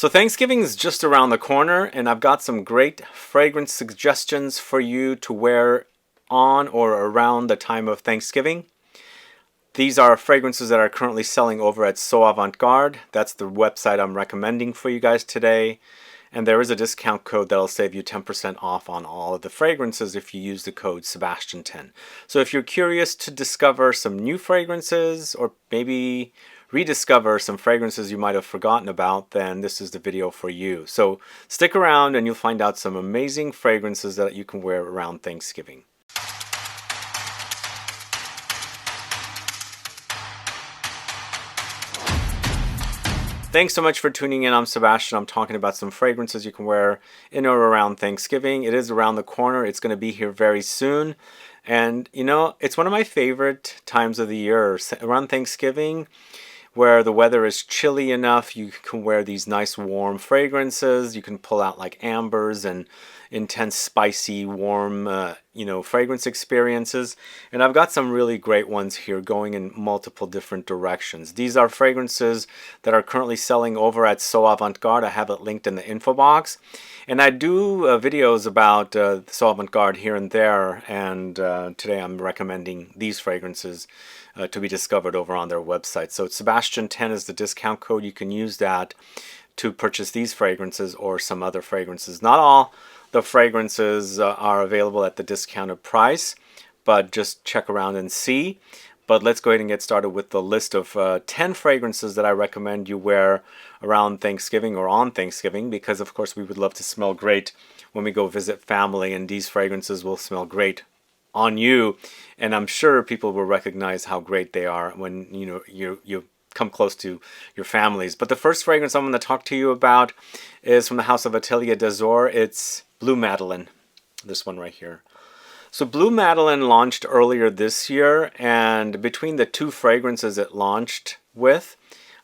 So Thanksgiving is just around the corner, and I've got some great fragrance suggestions for you to wear on or around the time of Thanksgiving. These are fragrances that are currently selling over at So Avant Garde. That's the website I'm recommending for you guys today. And there is a discount code that'll save you 10% off on all of the fragrances if you use the code Sebastian10. So if you're curious to discover some new fragrances or maybe rediscover some fragrances you might have forgotten about, then this is the video for you. So stick around and you'll find out some amazing fragrances that you can wear around Thanksgiving. Thanks so much for tuning in. I'm Sebastian. I'm talking about some fragrances you can wear in or around Thanksgiving. It is around the corner. It's going to be here very soon. And you know, it's one of my favorite times of the year, around Thanksgiving, where the weather is chilly enough. You can wear these nice warm fragrances. You can pull out like ambers and intense spicy warm fragrance experiences, and I've got some really great ones here going in multiple different directions. These are fragrances that are currently selling over at So Avant Garde. I have it linked in the info box, and I do videos about So Avant Garde here and there, and today I'm recommending these fragrances to be discovered over on their website. So Sebastian10 is the discount code. You can use that to purchase these fragrances or some other fragrances. Not all the fragrances are available at the discounted price, but just check around and see. But let's go ahead and get started with the list of 10 fragrances that I recommend you wear around Thanksgiving or on Thanksgiving, because of course we would love to smell great when we go visit family, and these fragrances will smell great on you, and I'm sure people will recognize how great they are when you come close to your families. But the first fragrance I'm going to talk to you about is from the house of Atelier d'Azur. It's Blue Madeleine, this one right here. So Blue Madeleine launched earlier this year, and between the two fragrances it launched with,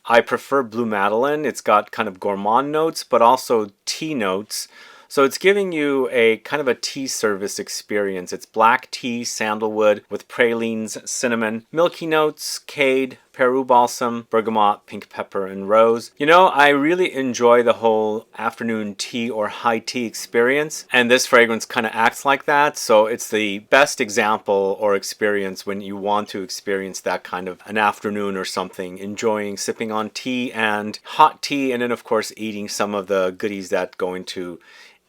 I prefer Blue Madeleine. It's got kind of gourmand notes, but also tea notes. So it's giving you a kind of a tea service experience. It's black tea, sandalwood with pralines, cinnamon, milky notes, Cade, Peru balsam, bergamot, pink pepper, and rose. You know, I really enjoy the whole afternoon tea or high tea experience, and this fragrance kind of acts like that. So it's the best example or experience when you want to experience that kind of an afternoon or something, enjoying sipping on tea and hot tea, and then of course eating some of the goodies that go into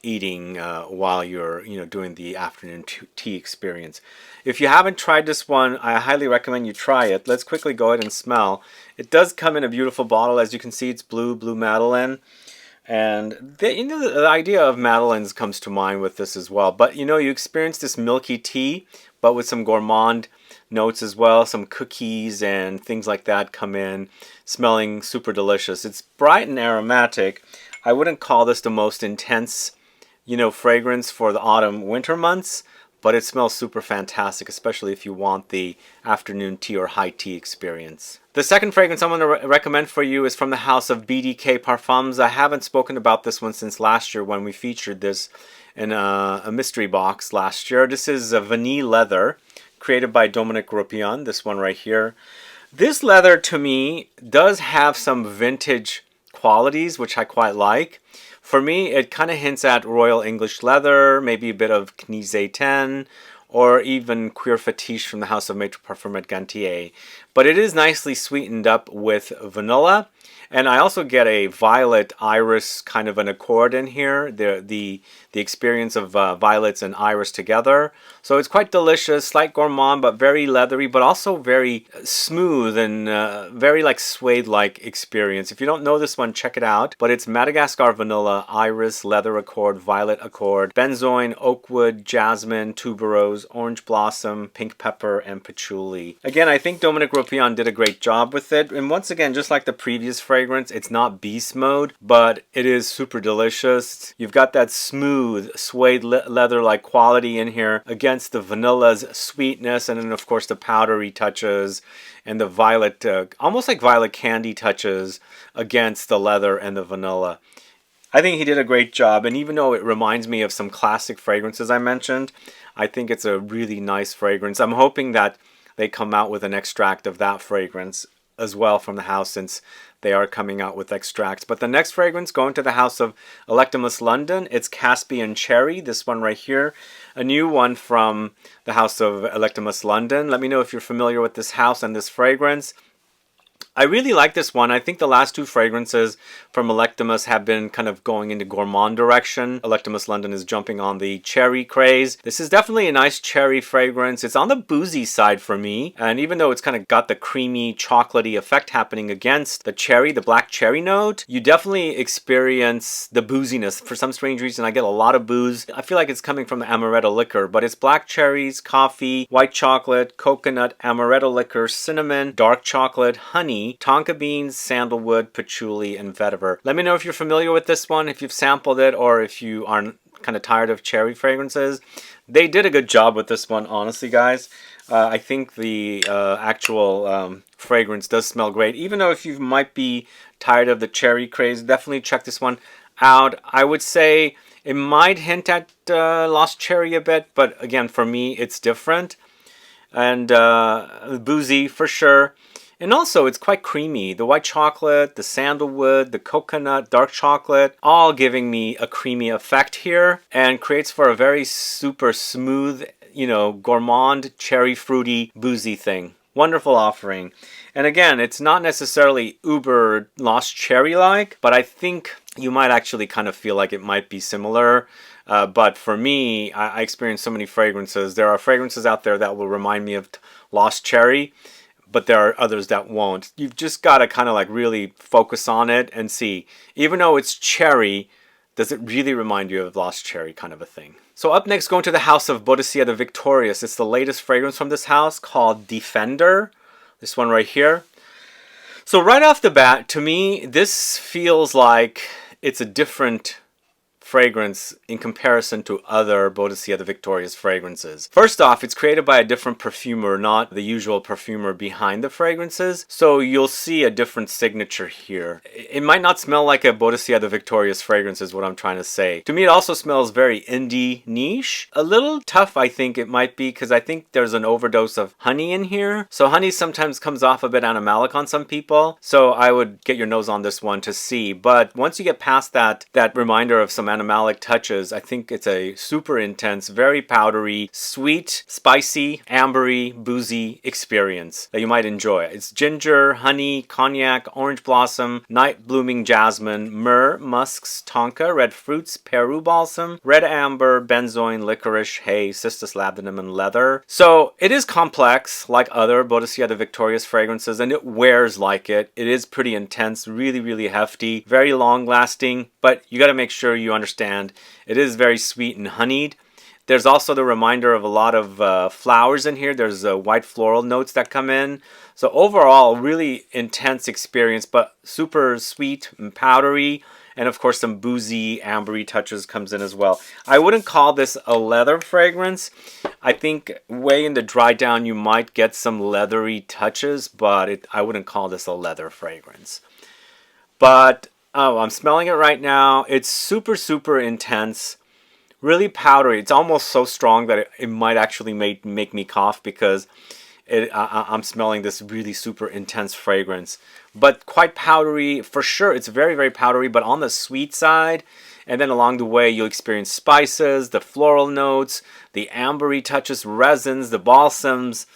eating while you're doing the afternoon tea experience. If you haven't tried this one, I highly recommend you try it. Let's quickly go ahead and smell. It does come in a beautiful bottle. As you can see, it's Blue Madeleine, and the idea of Madeleines comes to mind with this as well. But you experience this milky tea, but with some gourmand notes as well. Some cookies and things like that come in, smelling super delicious. It's bright and aromatic. I wouldn't call this the most intense fragrance for the autumn winter months, but it smells super fantastic, especially if you want the afternoon tea or high tea experience. The second fragrance I'm going to recommend for you is from the house of BDK Parfums. I haven't spoken about this one since last year when we featured this in a mystery box last year. This is a Veni Leather, created by Dominique Ropion, this one right here. This leather to me does have some vintage qualities, which I quite like. For me, it kind of hints at Royal English Leather, maybe a bit of Kunzea 10, or even Queer Fetiche from the house of Maître Parfumeur Gantier. But it is nicely sweetened up with vanilla, and I also get a violet iris kind of an accord in here, the experience of violets and iris together. So it's quite delicious, slight gourmand, but very leathery, but also very smooth and very like suede-like experience. If you don't know this one, check it out. But it's Madagascar vanilla, iris, leather accord, violet accord, benzoin, oakwood, jasmine, tuberose, orange blossom, pink pepper, and patchouli. Again, I think Dominique Ropion did a great job with it. And once again, just like the previous fragrance, it's not beast mode, but it is super delicious. You've got that smooth suede leather-like quality in here against the vanilla's sweetness, and then of course the powdery touches and the violet, almost like violet candy touches against the leather and the vanilla. I think he did a great job, and even though it reminds me of some classic fragrances I mentioned, I think it's a really nice fragrance. I'm hoping that they come out with an extract of that fragrance as well from the house, since they are coming out with extracts. But the next fragrance, going to the house of Electimus London, it's Caspian Cherry, this one right here. A new one from the house of Electimus London. Let me know if you're familiar with this house and this fragrance. I really like this one. I think the last two fragrances from Electimus have been kind of going into gourmand direction. Electimus London is jumping on the cherry craze. This is definitely a nice cherry fragrance. It's on the boozy side for me. And even though it's kind of got the creamy, chocolatey effect happening against the cherry, the black cherry note, you definitely experience the booziness. For some strange reason, I get a lot of booze. I feel like it's coming from the amaretto liquor, but it's black cherries, coffee, white chocolate, coconut, amaretto liquor, cinnamon, dark chocolate, honey, tonka beans, sandalwood, patchouli, and vetiver. Let me know if you're familiar with this one, if you've sampled it, or if you are kind of tired of cherry fragrances. They did a good job with this one, honestly, guys. I think the actual fragrance does smell great. Even though if you might be tired of the cherry craze, definitely check this one out. I would say it might hint at Lost Cherry a bit, but again, for me, it's different. And boozy for sure. And also, it's quite creamy. The white chocolate, the sandalwood, the coconut, dark chocolate, all giving me a creamy effect here, and creates for a very super smooth, you know, gourmand, cherry fruity, boozy thing. Wonderful offering. And again, it's not necessarily uber Lost Cherry-like, but I think you might actually kind of feel like it might be similar. But for me, I experience so many fragrances. There are fragrances out there that will remind me of Lost Cherry, but there are others that won't. You've just got to kind of like really focus on it and see. Even though it's cherry, does it really remind you of Lost Cherry kind of a thing? So up next, going to the house of BOADICEA the Victorious. It's the latest fragrance from this house called Defender. This one right here. So right off the bat, to me, this feels like it's a different fragrance in comparison to other BOADICEA the Victorious fragrances. First off, it's created by a different perfumer, not the usual perfumer behind the fragrances, so you'll see a different signature here. It might not smell like a BOADICEA the Victorious fragrance is what I'm trying to say. To me, it also smells very indie niche. A little tough, I think it might be, because I think there's an overdose of honey in here. So honey sometimes comes off a bit animalic on some people, so I would get your nose on this one to see. But once you get past that reminder of some animalic touches, I think it's a super intense, very powdery, sweet, spicy, ambery, boozy experience that you might enjoy. It's ginger, honey, cognac, orange blossom, night blooming jasmine, myrrh, musks, tonka, red fruits, Peru balsam, red amber, benzoin, licorice, hay, cistus labdanum, and leather. So it is complex like other BOADICEA the Victorious fragrances, and it wears like it. It is pretty intense, really, really hefty, very long lasting, but you got to make sure you understand it is very sweet and honeyed. There's also the reminder of a lot of flowers in here. There's white floral notes that come in. So overall, really intense experience, but super sweet and powdery. And of course, some boozy, ambery touches comes in as well. I wouldn't call this a leather fragrance. I think way in the dry down, you might get some leathery touches, but I wouldn't call this a leather fragrance. But oh, I'm smelling it right now. It's super, super intense. Really powdery. It's almost so strong that it might actually make me cough because I'm smelling this really super intense fragrance. But quite powdery for sure. It's very, very powdery, but on the sweet side. And then along the way, you'll experience spices, the floral notes, the ambery touches, resins, the balsams,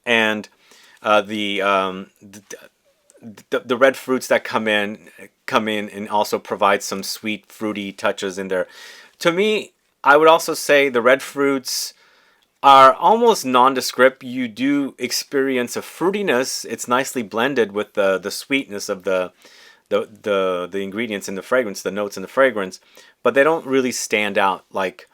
and the red fruits that come in and also provide some sweet, fruity touches in there. To me, I would also say the red fruits are almost nondescript. You do experience a fruitiness. It's nicely blended with the sweetness of the ingredients in the fragrance, the notes in the fragrance, but they don't really stand out. Like,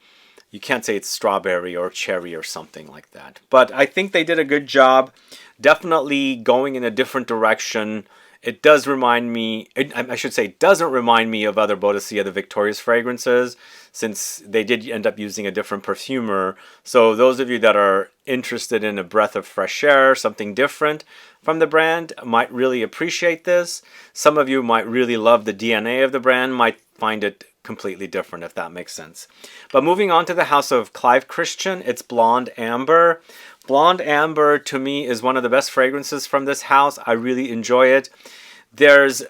you can't say it's strawberry or cherry or something like that. But I think they did a good job. Definitely going in a different direction. It does remind me, I should say, it doesn't remind me of other BOADICEA the Victorious fragrances, since they did end up using a different perfumer. So those of you that are interested in a breath of fresh air, something different from the brand, might really appreciate this. Some of you might really love the DNA of the brand, might find it completely different, if that makes sense. But moving on to the house of Clive Christian, it's Blonde Amber. Blonde Amber, to me, is one of the best fragrances from this house. I really enjoy it. There's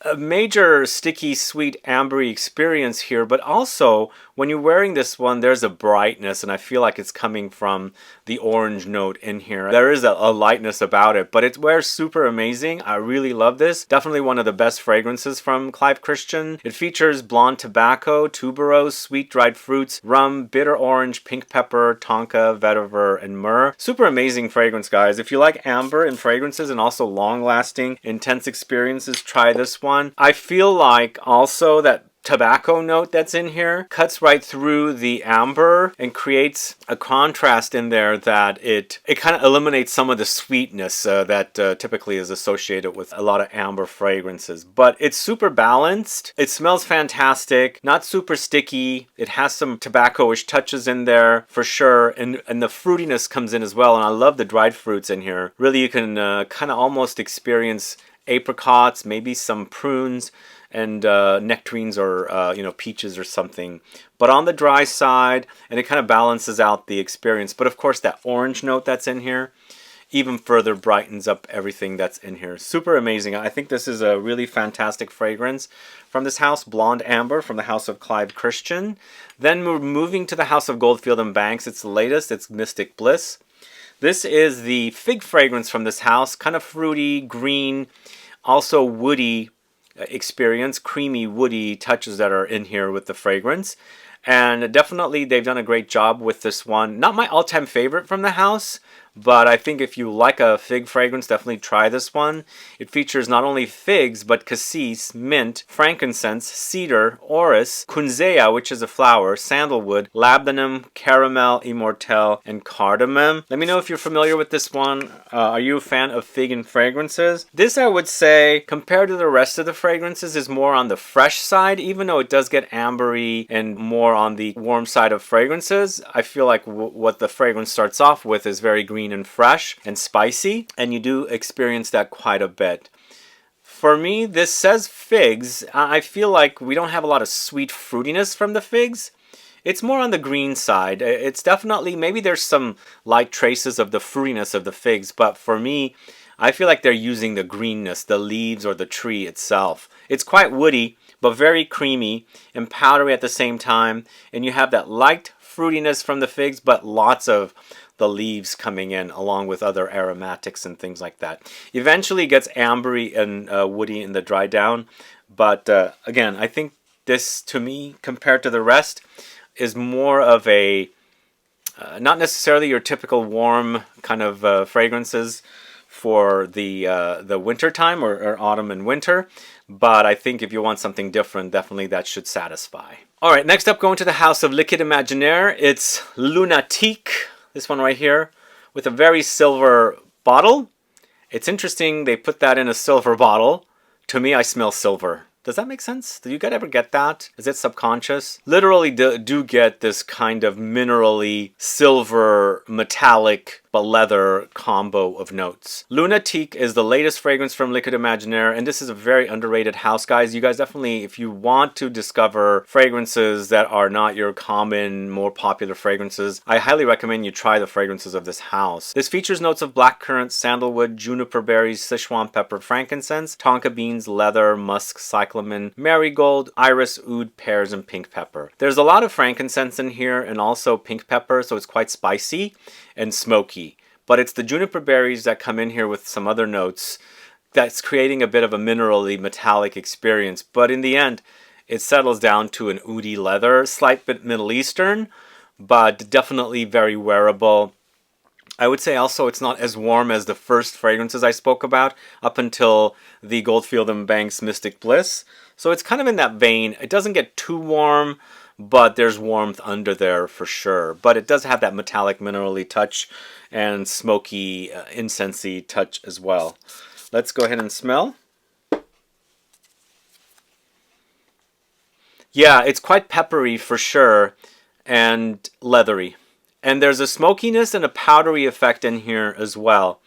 a major sticky, sweet, ambery experience here, but also when you're wearing this one, there's a brightness, and I feel like it's coming from the orange note in here. There is a lightness about it, but it wears super amazing. I really love this. Definitely one of the best fragrances from Clive Christian. It features blonde tobacco, tuberose, sweet dried fruits, rum, bitter orange, pink pepper, tonka, vetiver, and myrrh. Super amazing fragrance, guys. If you like amber in fragrances and also long-lasting, intense experiences, try this one. I feel like also that tobacco note that's in here cuts right through the amber and creates a contrast in there that it kind of eliminates some of the sweetness that typically is associated with a lot of amber fragrances. But it's super balanced. It smells fantastic, not super sticky. It has some tobacco-ish touches in there for sure, and the fruitiness comes in as well. And I love the dried fruits in here. Really, you can kind of almost experience apricots, maybe some prunes, and nectarines, or peaches or something, but on the dry side, and it kind of balances out the experience. But of course, that orange note that's in here even further brightens up everything that's in here. Super amazing. I think this is a really fantastic fragrance from this house, Blonde Amber from the house of Clive Christian. Then we're moving to the house of Goldfield and Banks. It's the latest. It's Mystic Bliss. This is the fig fragrance from this house, kind of fruity, green, also woody experience, creamy, woody touches that are in here with the fragrance. And definitely they've done a great job with this one. Not my all-time favorite from the house, but I think if you like a fig fragrance, definitely try this one. It features not only figs, but cassis, mint, frankincense, cedar, orris, kunzea, which is a flower, sandalwood, labdanum, caramel, immortelle, and cardamom. Let me know if you're familiar with this one. Are you a fan of fig and fragrances? This, I would say, compared to the rest of the fragrances, is more on the fresh side, even though it does get ambery and more on the warm side of fragrances. I feel like what the fragrance starts off with is very green and fresh and spicy, and you do experience that quite a bit. For me, this says figs. I feel like we don't have a lot of sweet fruitiness from the figs. It's more on the green side. It's definitely, maybe there's some light traces of the fruitiness of the figs, but for me, I feel like they're using the greenness, the leaves or the tree itself. It's quite woody, but very creamy and powdery at the same time, and you have that light fruitiness from the figs, but lots of the leaves coming in along with other aromatics and things like that. Eventually it gets ambery and woody in the dry down, but again, I think this, to me, compared to the rest, is more of a not necessarily your typical warm kind of fragrances for the winter time, or autumn and winter, but I think if you want something different, definitely that should satisfy. Alright, next up, going to the house of Liquid Imaginaire. It's Lunatique. This one right here, with a very silver bottle. It's interesting they put that in a silver bottle. To me, I smell silver. Does that make sense? Do you guys ever get that? Is it subconscious? Literally do get this kind of minerally silver metallic but leather combo of notes. Lunatique is the latest fragrance from Liquid Imaginaire, and this is a very underrated house, guys. You guys definitely, if you want to discover fragrances that are not your common, more popular fragrances, I highly recommend you try the fragrances of this house. This features notes of blackcurrant, sandalwood, juniper berries, Sichuan pepper, frankincense, tonka beans, leather, musk, cyclamen, marigold, iris, oud, pears, and pink pepper. There's a lot of frankincense in here and also pink pepper, so it's quite spicy and smoky. But it's the juniper berries that come in here with some other notes that's creating a bit of a minerally metallic experience. But in the end, it settles down to an oudy leather, slight bit Middle Eastern, but definitely very wearable. I would say also it's not as warm as the first fragrances I spoke about up until the Goldfield and Banks Mystic Bliss. So it's kind of in that vein. It doesn't get too warm, but there's warmth under there for sure. But it does have that metallic minerally touch and smoky incensey touch as well. Let's go ahead and smell. Yeah, it's quite peppery for sure and leathery. And there's a smokiness and a powdery effect in here as well.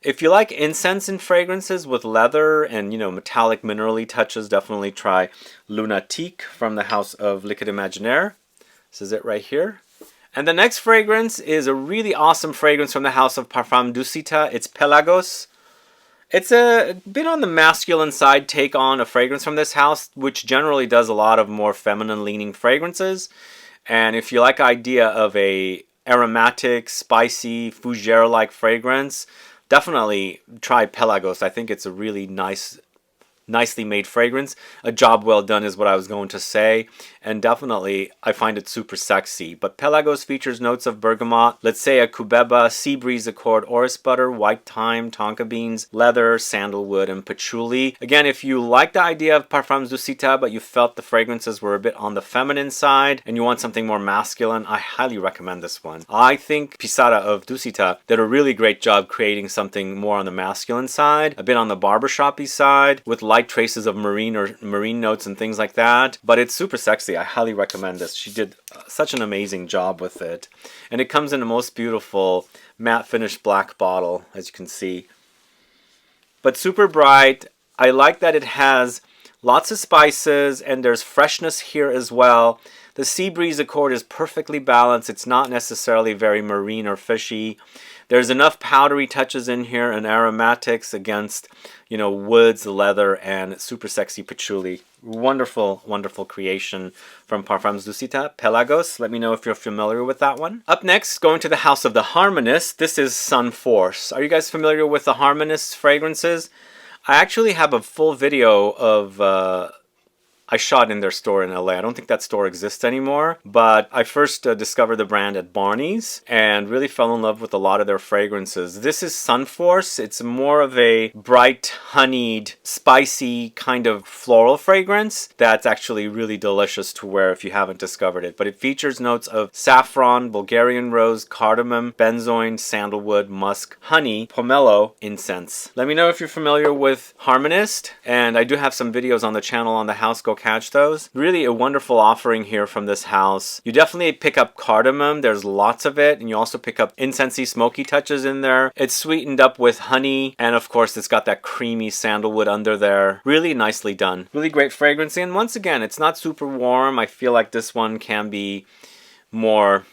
If you like incense and fragrances with leather and, metallic minerally touches, definitely try Lunatique from the house of Liquid Imaginaire. This is it right here. And the next fragrance is a really awesome fragrance from the house of Parfums d'Ucita. It's Pelagos. It's a bit on the masculine side take on a fragrance from this house, which generally does a lot of more feminine leaning fragrances. And if you like the idea of a aromatic, spicy, fougere-like fragrance, definitely try Pelagos. I think it's a really nicely made fragrance. A job well done is what I was going to say, and definitely I find it super sexy. But Pelagos features notes of bergamot, let's say a cubeba, sea breeze accord, orris butter, white thyme, tonka beans, leather, sandalwood, and patchouli. Again, if you like the idea of Parfums Dusita but you felt the fragrances were a bit on the feminine side and you want something more masculine, I highly recommend this one. I think Pisada of Dusita did a really great job creating something more on the masculine side, a bit on the barbershoppy side, with light traces of marine notes and things like that, but it's super sexy. I highly recommend this. She did such an amazing job with it, and it comes in a most beautiful matte finish black bottle, as you can see, but super bright. I like that it has lots of spices and there's freshness here as well. The sea breeze accord is perfectly balanced. It's not necessarily very marine or fishy. There's enough powdery touches in here and aromatics against, you know, woods, leather, and super sexy patchouli. Wonderful, wonderful creation from Parfums Dusita, Pelagos. Let me know if you're familiar with that one. Up next, going to the house of the Harmonist. This is Sun Force. Are you guys familiar with the Harmonist fragrances? I actually have a full video of I shot in their store in LA. I don't think that store exists anymore, but I first discovered the brand at Barney's and really fell in love with a lot of their fragrances. This is Sun Force. It's more of a bright, honeyed, spicy kind of floral fragrance that's actually really delicious to wear if you haven't discovered it. But it features notes of saffron, Bulgarian rose, cardamom, benzoin, sandalwood, musk, honey, pomelo, incense. Let me know if you're familiar with Harmonist, and I do have some videos on the channel on the house. Go catch those. Really a wonderful offering here from this house. You definitely pick up cardamom. There's lots of it, and you also pick up incensey, smoky touches in there. It's sweetened up with honey, and of course it's got that creamy sandalwood under there. Really nicely done. Really great fragrance, and once again, it's not super warm. I feel like this one can be more,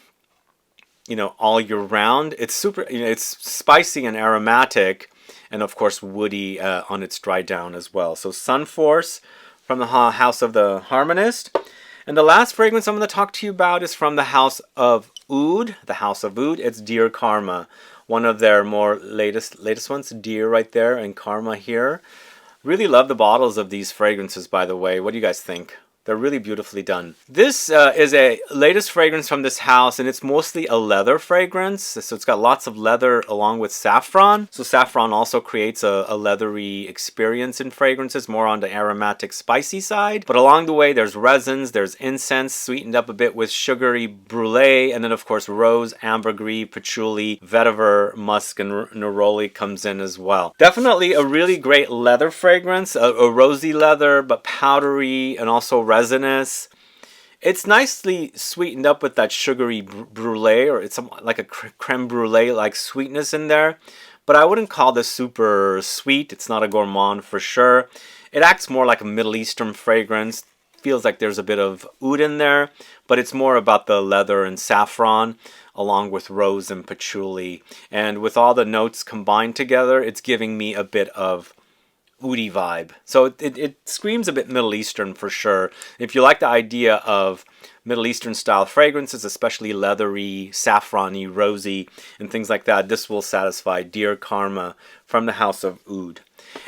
you know, all year round. It's super, you know, it's spicy and aromatic, and of course woody on its dry down as well. So Sun Force from the house of the Harmonist. And the last fragrance I'm going to talk to you about is from the house of Oud. The house of Oud. It's Dear Karma. One of their more latest ones. Dear right there and Karma here. Really love the bottles of these fragrances, by the way. What do you guys think? They're really beautifully done. This is a latest fragrance from this house, and it's mostly a leather fragrance. So it's got lots of leather along with saffron. So saffron also creates a leathery experience in fragrances, more on the aromatic, spicy side. But along the way, there's resins, there's incense, sweetened up a bit with sugary brulee, and then of course rose, ambergris, patchouli, vetiver, musk, and neroli comes in as well. Definitely a really great leather fragrance, a rosy leather, but powdery and also resinous. It's nicely sweetened up with that sugary brulee, or it's like a creme brulee like sweetness in there, but I wouldn't call this super sweet. It's not a gourmand for sure. It acts more like a Middle Eastern fragrance. Feels like there's a bit of oud in there, but it's more about the leather and saffron along with rose and patchouli, and with all the notes combined together, it's giving me a bit of oudi vibe. So it screams a bit Middle Eastern for sure. If you like the idea of Middle Eastern style fragrances, especially leathery, saffrony, rosy, and things like that, this will satisfy Dear Karma from the house of Oud.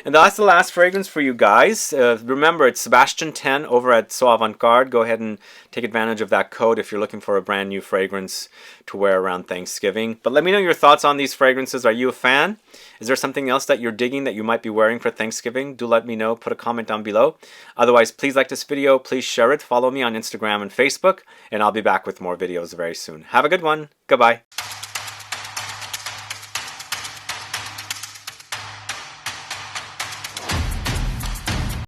And that's the last fragrance for you guys. Remember, it's Sebastian 10 over at So Avant-Garde. Go ahead and take advantage of that code if you're looking for a brand new fragrance to wear around Thanksgiving. But let me know your thoughts on these fragrances. Are you a fan? Is there something else that you're digging that you might be wearing for Thanksgiving? Do let me know. Put a comment down below. Otherwise, please like this video. Please share it. Follow me on Instagram and Facebook. And I'll be back with more videos very soon. Have a good one. Goodbye.